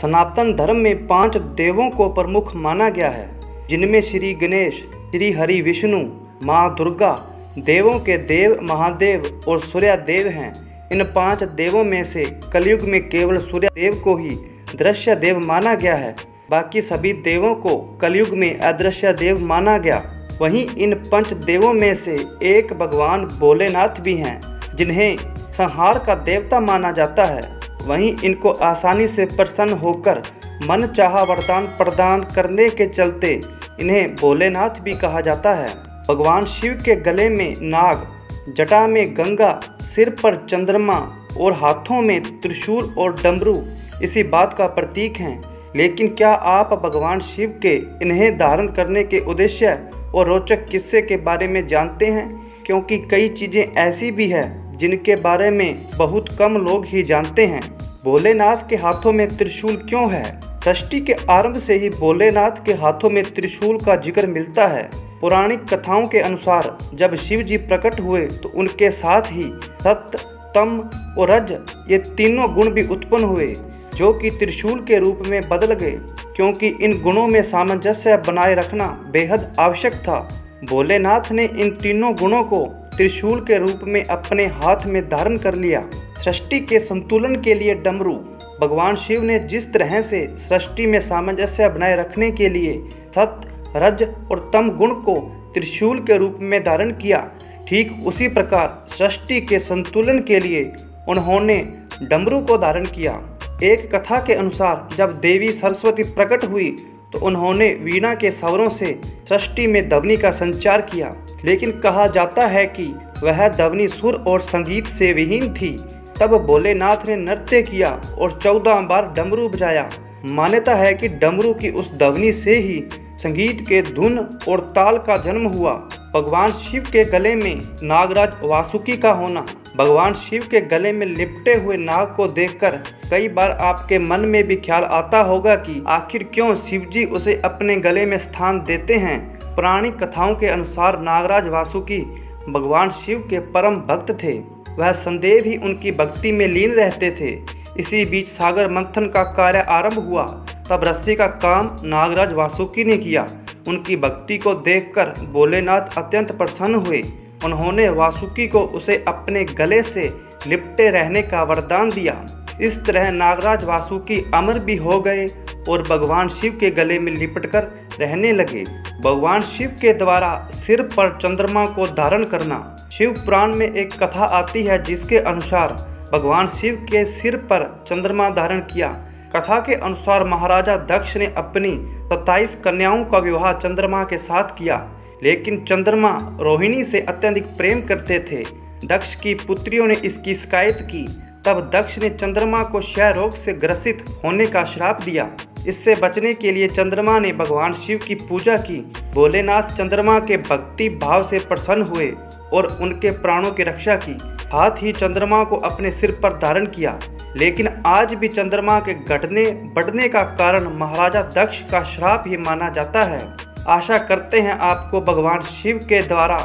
सनातन धर्म में 5 देवों को प्रमुख माना गया है, जिनमें श्री गणेश, श्री हरि विष्णु, माँ दुर्गा, देवों के देव महादेव और सूर्य देव हैं। इन 5 देवों में से कलयुग में केवल सूर्य देव को ही दृश्य देव माना गया है। बाकी सभी देवों को कलयुग में अदृश्य देव माना गया। वहीं इन 5 देवों में से एक भगवान भोलेनाथ भी हैं, जिन्हें संहार का देवता माना जाता है। वहीं इनको आसानी से प्रसन्न होकर मन चाहा वरदान प्रदान करने के चलते इन्हें भोलेनाथ भी कहा जाता है। भगवान शिव के गले में नाग, जटा में गंगा, सिर पर चंद्रमा और हाथों में त्रिशूल और डमरू इसी बात का प्रतीक हैं। लेकिन क्या आप भगवान शिव के इन्हें धारण करने के उद्देश्य और रोचक किस्से के बारे में जानते हैं? क्योंकि कई चीज़ें ऐसी भी है जिनके बारे में बहुत कम लोग ही जानते हैं। भोलेनाथ के हाथों में त्रिशूल क्यों है? सृष्टि के आरंभ से ही भोलेनाथ के हाथों में त्रिशूल का जिक्र मिलता है। पौराणिक कथाओं के अनुसार जब शिव जी प्रकट हुए तो उनके साथ ही सत्य, तम और रज ये तीनों गुण भी उत्पन्न हुए, जो कि त्रिशूल के रूप में बदल गए, क्योंकि इन गुणों में सामंजस्य बनाए रखना बेहद आवश्यक था। भोलेनाथ ने इन तीनों गुणों को त्रिशूल के रूप में अपने हाथ में धारण कर लिया। सृष्टि के संतुलन के लिए डमरू। भगवान शिव ने जिस तरह से सृष्टि में सामंजस्य बनाए रखने के लिए सत्य, रज और तम गुण को त्रिशूल के रूप में धारण किया, ठीक उसी प्रकार सृष्टि के संतुलन के लिए उन्होंने डमरू को धारण किया। एक कथा के अनुसार जब देवी सरस्वती प्रकट हुई तो उन्होंने वीणा के स्वरों से सृष्टि में ध्वनि का संचार किया, लेकिन कहा जाता है कि वह ध्वनि सुर और संगीत से विहीन थी। तब भोलेनाथ ने नृत्य किया और 14 बार डमरू बजाया। मान्यता है कि डमरू की उस ध्वनि से ही संगीत के धुन और ताल का जन्म हुआ। भगवान शिव के गले में नागराज वासुकी का होना। भगवान शिव के गले में लिपटे हुए नाग को देखकर कई बार आपके मन में भी ख्याल आता होगा कि आखिर क्यों शिव जी उसे अपने गले में स्थान देते हैं। पौराणिक कथाओं के अनुसार नागराज वासुकी भगवान शिव के परम भक्त थे। वह सदैव ही उनकी भक्ति में लीन रहते थे। इसी बीच सागर मंथन का कार्य आरंभ हुआ। तब रस्सी का काम नागराज वासुकी ने किया। उनकी भक्ति को देखकर भोलेनाथ अत्यंत प्रसन्न हुए। उन्होंने वासुकी को उसे अपने गले से लिपटे रहने का वरदान दिया। इस तरह नागराज वासुकी अमर भी हो गए और भगवान शिव के गले में लिपटकर रहने लगे। भगवान शिव के द्वारा सिर पर चंद्रमा को धारण करना। शिव पुराण में एक कथा आती है जिसके अनुसार भगवान शिव के सिर पर चंद्रमा धारण किया। कथा के अनुसार महाराजा दक्ष ने अपनी 27 कन्याओं का विवाह चंद्रमा के साथ किया, लेकिन चंद्रमा रोहिणी से अत्यधिक प्रेम करते थे। दक्ष की पुत्रियों ने इसकी शिकायत की। तब दक्ष ने चंद्रमा को क्षय रोग से ग्रसित होने का श्राप दिया। इससे बचने के लिए चंद्रमा ने भगवान शिव की पूजा की। भोलेनाथ चंद्रमा के भक्ति भाव से प्रसन्न हुए और उनके प्राणों की रक्षा की। साथ ही चंद्रमा को अपने सिर पर धारण किया। लेकिन आज भी चंद्रमा के घटने बढ़ने का कारण महाराजा दक्ष का श्राप ही माना जाता है। आशा करते हैं आपको भगवान शिव के द्वारा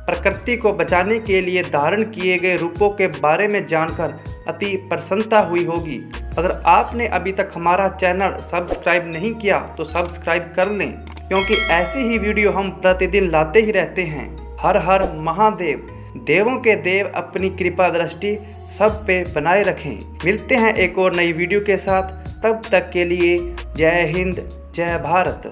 प्रकृति को बचाने के लिए धारण किए गए रूपों के बारे में जानकर अति प्रसन्नता हुई होगी। अगर आपने अभी तक हमारा चैनल सब्सक्राइब नहीं किया तो सब्सक्राइब कर लें, क्योंकि ऐसी ही वीडियो हम प्रतिदिन लाते ही रहते हैं। हर हर महादेव। देवों के देव अपनी कृपा दृष्टि सब पे बनाए रखें। मिलते हैं एक और नई वीडियो के साथ। तब तक के लिए जय हिंद, जय भारत।